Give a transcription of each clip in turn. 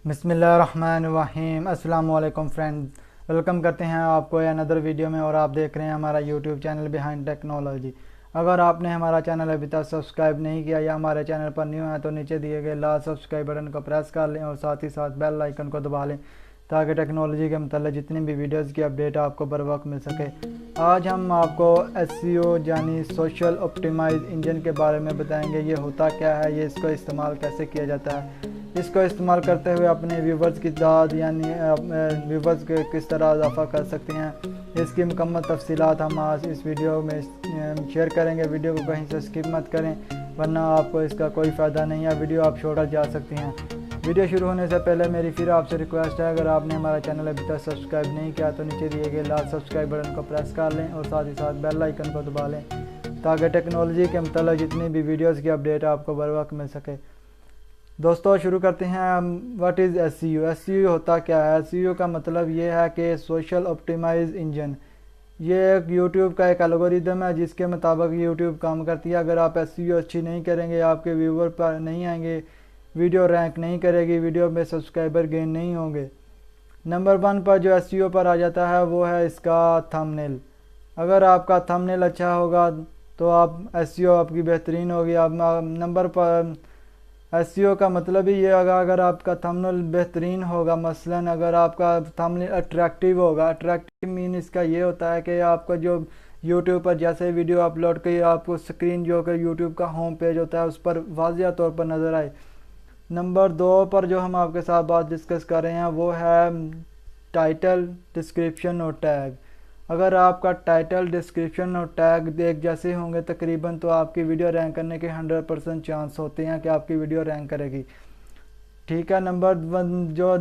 बिस्मिल्लाहिर्रहमानिर्रहीम। अस्सलाम वालेकुम फ्रेंड्स, वेलकम करते हैं आपको अनदर वीडियो में। और आप देख रहे हैं हमारा यूट्यूब चैनल बिहाइंड टेक्नोलॉजी। अगर आपने हमारा चैनल अभी तक सब्सक्राइब नहीं किया या हमारे चैनल पर न्यू है तो नीचे दिए गए लाल सब्सक्राइब बटन को प्रेस कर लें और साथ ही साथ बेल आइकन को दबा लें ताकि टेक्नोलॉजी के मतलब जितनी भी वीडियोज़ की अपडेट आपको बर वक्त मिल सके। आज हम आपको एसईओ यानी सोशल ऑप्टिमाइज इंजन के बारे में बताएंगे। ये होता क्या है, ये इसको इस्तेमाल कैसे किया जाता है, इसको इस्तेमाल करते हुए अपने व्यूवर्स की तादाद यानी व्यूवर्स के किस तरह इजाफा कर सकते हैं, इसकी मुकम्मल तफसीलात हम आज इस वीडियो में शेयर करेंगे। वीडियो को कहीं से स्किप मत करें वरना आपको इसका कोई फ़ायदा नहीं है, वीडियो आप छोड़कर जा सकते हैं। वीडियो शुरू होने से पहले मेरी फिर आपसे रिक्वेस्ट है, अगर आपने हमारा चैनल अभी तक सब्सक्राइब नहीं किया तो नीचे दिए गए लाल सब्सक्राइब बटन को प्रेस कर लें और साथ ही साथ बेल आइकन को दबा लें ताकि टेक्नोलॉजी के मतलब जितनी भी वीडियोज़ की अपडेट आपको बर वक्त मिल सके। दोस्तों शुरू करते हैं। What is SEO? एसईओ होता क्या है? एसईओ का मतलब ये है कि सोशल ऑप्टिमाइज इंजन। ये एक यूट्यूब का एक एल्गोरिदम है जिसके मुताबिक यूट्यूब काम करती है। अगर आप एसईओ अच्छी नहीं करेंगे, आपके व्यूवर पर नहीं आएंगे, वीडियो रैंक नहीं करेगी, वीडियो में सब्सक्राइबर गेन नहीं होंगे। नंबर 1 पर जो एसईओ पर आ जाता है वो है इसका थंबनेल। अगर आपका थंबनेल अच्छा होगा तो आप एसईओ आपकी बेहतरीन होगी। आप नंबर पर एसईओ का मतलब ही ये होगा, अगर आपका थंबनेल बेहतरीन होगा, मसलन अगर आपका थंबनेल अट्रैक्टिव होगा। अट्रैक्टिव मीन इसका ये होता है कि आपका जो यूट्यूब पर जैसे वीडियो अपलोड की आपको स्क्रीन जो कि यूट्यूब का होम पेज होता है उस पर वाज़िया तौर पर नज़र आए। नंबर 2 पर जो हम आपके साथ बात डिस्कस कर रहे हैं वो है टाइटल, डिस्क्रिप्शन और टैग। अगर आपका टाइटल, डिस्क्रिप्शन और टैग एक जैसे होंगे तकरीबन तो आपकी वीडियो रैंक करने के 100% चांस होते हैं कि आपकी वीडियो रैंक करेगी। ठीक है। नंबर 1 जो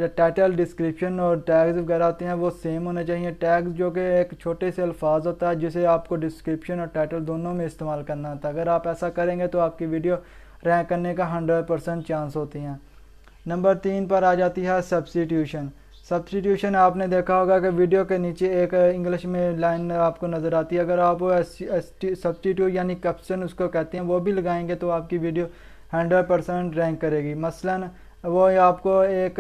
टाइटल, डिस्क्रिप्शन और टैग्स वगैरह होते हैं वो सेम होने चाहिए। टैग्स जो कि एक छोटे से अल्फाज होता है जिसे आपको डिस्क्रिप्शन और टाइटल दोनों में इस्तेमाल करना होता है। अगर आप ऐसा करेंगे तो आपकी वीडियो रैंक करने का 100% चांस होती हैं। नंबर 3 पर आ जाती है सब्स्टिट्यूशन। सब्स्टिट्यूशन आपने देखा होगा कि वीडियो के नीचे एक इंग्लिश में लाइन आपको नज़र आती है। अगर आप वो सब्स्टिट्यूट यानी कैप्शन उसको कहते हैं वो भी लगाएंगे तो आपकी वीडियो 100% रैंक करेगी। मसलन वो आपको एक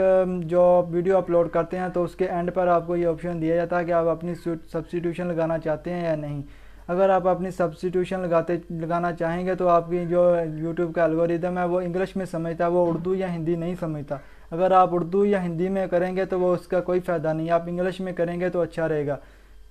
जो वीडियो अपलोड करते हैं तो उसके एंड पर आपको ये ऑप्शन दिया जाता है कि आप अपनी सब्स्टिट्यूशन लगाना चाहते हैं या नहीं। अगर आप अपनी सब्स्टिट्यूशन लगाना चाहेंगे तो आपकी जो यूट्यूब का एल्गोरिदम है वो इंग्लिश में समझता है, वो उर्दू या हिंदी नहीं समझता। अगर आप उर्दू या हिंदी में करेंगे तो वो उसका कोई फ़ायदा नहीं, आप इंग्लिश में करेंगे तो अच्छा रहेगा।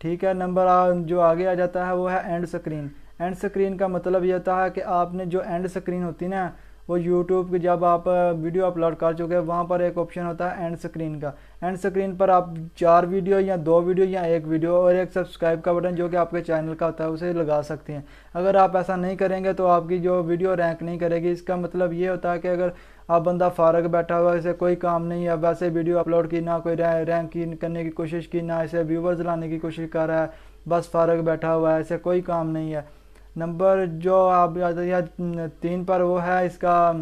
ठीक है। नंबर जो आगे आ जाता है वो है एंड स्क्रीन। एंड स्क्रीन का मतलब ये होता है कि आपने जो एंड स्क्रीन होती है ना, वो यूट्यूब की जब आप वीडियो अपलोड कर चुके हैं वहाँ पर एक ऑप्शन होता है एंड स्क्रीन का। एंड स्क्रीन पर आप 4 वीडियो या 2 वीडियो या 1 वीडियो और एक सब्सक्राइब का बटन जो कि आपके चैनल का होता है उसे लगा सकते हैं। अगर आप ऐसा नहीं करेंगे तो आपकी जो वीडियो रैंक नहीं करेगी। इसका मतलब ये होता है कि अगर आप बंदा फारग बैठा हुआ, इसे कोई काम नहीं है, वैसे वीडियो अपलोड की, ना कोई रैंक की करने की कोशिश की, ना इसे व्यूवर्स लाने की कोशिश कर रहा है, बस फारग बैठा हुआ है, ऐसे कोई काम नहीं है। नंबर जो आप 3 पर वो है इसका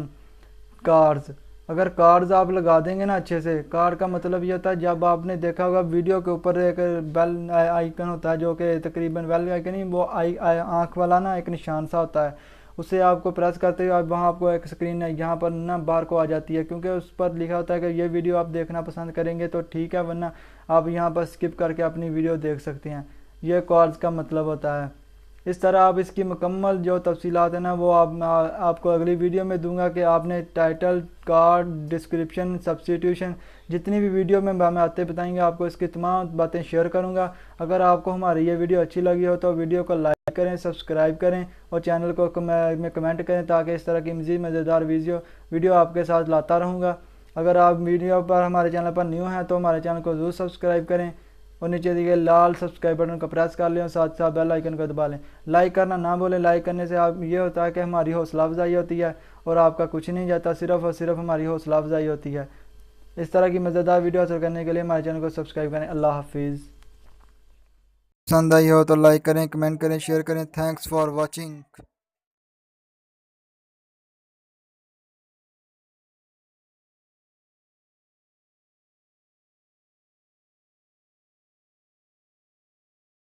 कार्ड्स। अगर कार्ड्स आप लगा देंगे ना अच्छे से, कार्ड का मतलब ये होता है जब आपने देखा होगा वीडियो के ऊपर एक बेल आइकन होता है जो कि तकरीबन बेल आइकन ही वो आँख वाला ना एक निशान सा होता है, उसे आपको प्रेस करते हुए वहाँ आपको एक स्क्रीन है यहाँ पर ना बार को आ जाती है, क्योंकि उस पर लिखा होता है कि ये वीडियो आप देखना पसंद करेंगे तो ठीक है, वरना आप यहाँ पर स्किप करके अपनी वीडियो देख सकते हैं। ये कार्ड्स का मतलब होता है। इस तरह आप इसकी मुकम्मल जो तफसीलात है ना वो आपको अगली वीडियो में दूंगा कि आपने टाइटल, कार्ड, डिस्क्रिप्शन, सब्स्टिट्यूशन जितनी भी वीडियो में मैं आते बताएंगे आपको इसकी तमाम बातें शेयर करूंगा। अगर आपको हमारी ये वीडियो अच्छी लगी हो तो वीडियो को लाइक करें, सब्सक्राइब करें और चैनल को में कमेंट करें ताकि इस तरह की मज़ीद मज़ेदार वीडियो आपके साथ लाता रहूँगा। अगर आप वीडियो पर हमारे चैनल पर न्यू हैं तो हमारे चैनल को ज़रूर सब्सक्राइब करें और नीचे दिए गए लाल सब्सक्राइब बटन को प्रेस कर लें और साथ साथ बेल आइकन को दबा लें। लाइक करना ना भूलें, लाइक करने से आप ये होता है कि हमारी हौसला अफजाई होती है और आपका कुछ नहीं जाता, सिर्फ और सिर्फ हमारी हौसला अफजाई होती है। इस तरह की मज़ेदार वीडियो हासिल करने के लिए हमारे चैनल को सब्सक्राइब करें। अल्लाह हाफिज़। पसंद आई हो तो लाइक करें, कमेंट करें, शेयर करें। Thanks for watching.